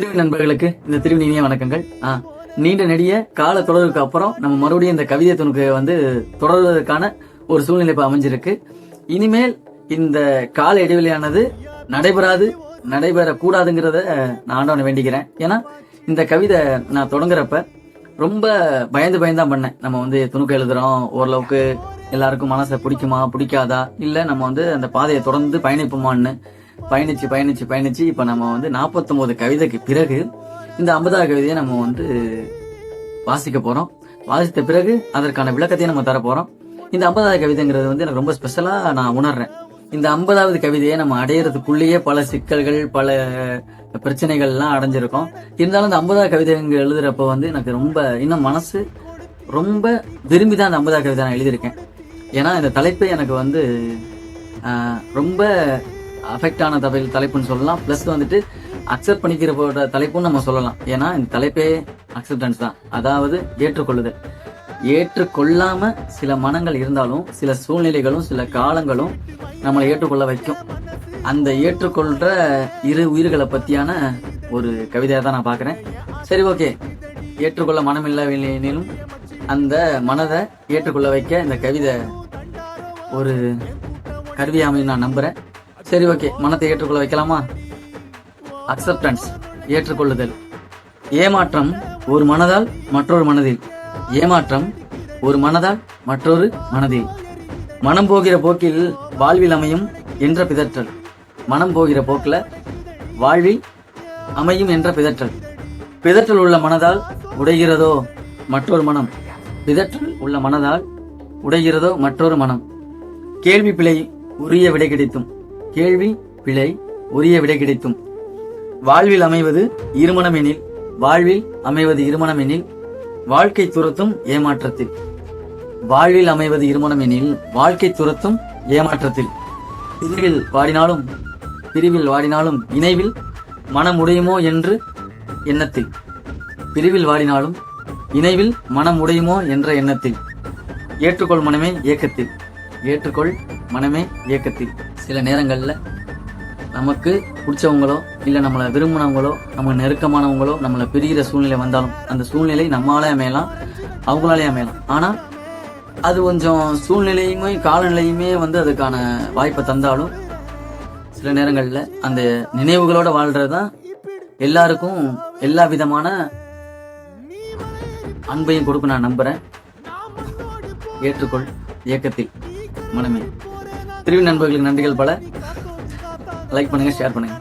திருவி நண்பர்களுக்கு இந்த திருவி இனிய வணக்கங்கள். நீண்ட நெடிய கால தொடருக்கு அப்புறம் நம்ம மறுபடியும் இந்த கவிதை துணுக்கு தொடர்வதற்கான ஒரு சூழ்நிலை இப்ப அமைஞ்சிருக்கு. இனிமேல் இந்த கால இடைவெளியானது நடைபெறக்கூடாதுங்கிறத நான் ஆண்டவனை வேண்டிக்கிறேன். ஏன்னா இந்த கவிதை நான் தொடங்குறப்ப ரொம்ப பயந்துதான் பண்ணேன். நம்ம துணுக்கு எழுதுறோம், ஓரளவுக்கு எல்லாருக்கும் மனசை பிடிக்குமா பிடிக்காதா, இல்ல நம்ம அந்த பாதையை தொடர்ந்து பயணிப்போமான்னு பயணிச்சு இப்ப நம்ம 49 கவிதைக்கு பிறகு இந்த 50வது கவிதையை நம்ம வாசிக்க போறோம். வாசித்த பிறகு அதற்கான விளக்கத்தையும் நம்ம தர போறோம். இந்த 50வது கவிதைங்கிறது எனக்கு ரொம்ப ஸ்பெஷலா நான் உணர்றேன். இந்த 50வது கவிதையை நம்ம அடையறதுக்குள்ளேயே பல சிக்கல்கள், பல பிரச்சனைகள் எல்லாம் அடைஞ்சிருக்கோம். இருந்தாலும் இந்த 50வது கவிதை எழுதுறப்ப எனக்கு ரொம்ப இன்னும் மனசு ரொம்ப விரும்பிதான் இந்த 50வது கவிதை நான் எழுதியிருக்கேன். ஏன்னா இந்த தலைப்பே எனக்கு ரொம்ப அஃபெக்ட் ஆன தலைப்புன்னு சொல்லலாம். பிளஸ் அக்செப்ட் பண்ணிக்கிற தலைப்புன்னு நம்ம சொல்லலாம். ஏன்னா இந்த தலைப்பே அக்செப்டன்ஸ் தான், அதாவது ஏற்றுக்கொள்ளுதல். ஏற்றுக்கொள்ளாம சில மனங்கள் இருந்தாலும் சில சூழ்நிலைகளும் சில காலங்களும் நம்மளை ஏற்றுக்கொள்ள வைக்கும். அந்த ஏற்றுக்கொள்ற இரு உயிர்களை பத்தியான ஒரு கவிதையா தான் நான் பாக்குறேன். சரி, ஓகே. ஏற்றுக்கொள்ள மனமில்லாவிலும் அந்த மனதை ஏற்றுக்கொள்ள வைக்க இந்த கவிதை ஒரு கருவியாமைன்னு நான் நம்புறேன். சரி, ஓகே. மனத்தை ஏற்றுக்கொள்ள வைக்கலாமா? அக்செப்டன்ஸ், ஏற்றுக்கொள்ளுதல். ஏமாற்றம் ஒரு மனதால் மற்றொரு மனதில், ஏமாற்றம் ஒரு மனதால் மற்றொரு மனதில், மனம் போகிற போக்கில் வாழ்வில் அமையும் என்ற பிதற்றல். மனம் போகிற போக்கில வாழ்வில் அமையும் என்ற பிதற்றல். பிதற்றல் உள்ள மனதால் உடைகிறதோ மற்றொரு மனம், பிதற்றல் உள்ள மனதால் உடைகிறதோ மற்றொரு மனம். கேள்வி பிழை உரிய விடை கிடைத்தும், கேள்வி பிழை உரிய விடை கிடைத்தும். வாழ்வில் அமைவது இருமணம் எனில், வாழ்வில் அமைவது இருமணம் எனில் வாழ்க்கை துரத்தும் ஏமாற்றத்தில். வாழ்வில் அமைவது இருமணம் எனில் வாழ்க்கை துரத்தும் ஏமாற்றத்தில். பிரிவில் வாடினாலும் இணைவில் மனம் உடையுமோ என்று எண்ணத்தில். பிரிவில் வாடினாலும் இணைவில் மனம் உடையுமோ என்ற எண்ணத்தில். ஏற்றுக்கொள் மனமே இயக்கத்தில், ஏற்றுக்கொள் மனமே இயக்கத்தில். சில நேரங்கள்ல நமக்கு பிடிச்சவங்களோ இல்ல நம்மளை விரும்பினவங்களோ நம்ம நெருக்கமானவங்களோ நம்மளை பிரிகிற சூழ்நிலை வந்தாலும் அந்த சூழ்நிலை நம்மளாலே அமையலாம், அவங்களாலே அமையலாம். ஆனா அது கொஞ்சம் சூழ்நிலையுமே காலநிலையுமே அதுக்கான வாய்ப்பை தந்தாலும் சில நேரங்கள்ல அந்த நினைவுகளோட வாழ்றதுதான் எல்லாருக்கும் எல்லா விதமான அன்பையும் கொடுக்க நான் நம்புறேன். ஏற்றுக்கொள் இயக்கத்தில் மனமே. திருவி நண்பர்களுக்கு நன்றிகள் பல. லைக் பண்ணுங்க, ஷேர் பண்ணுங்க.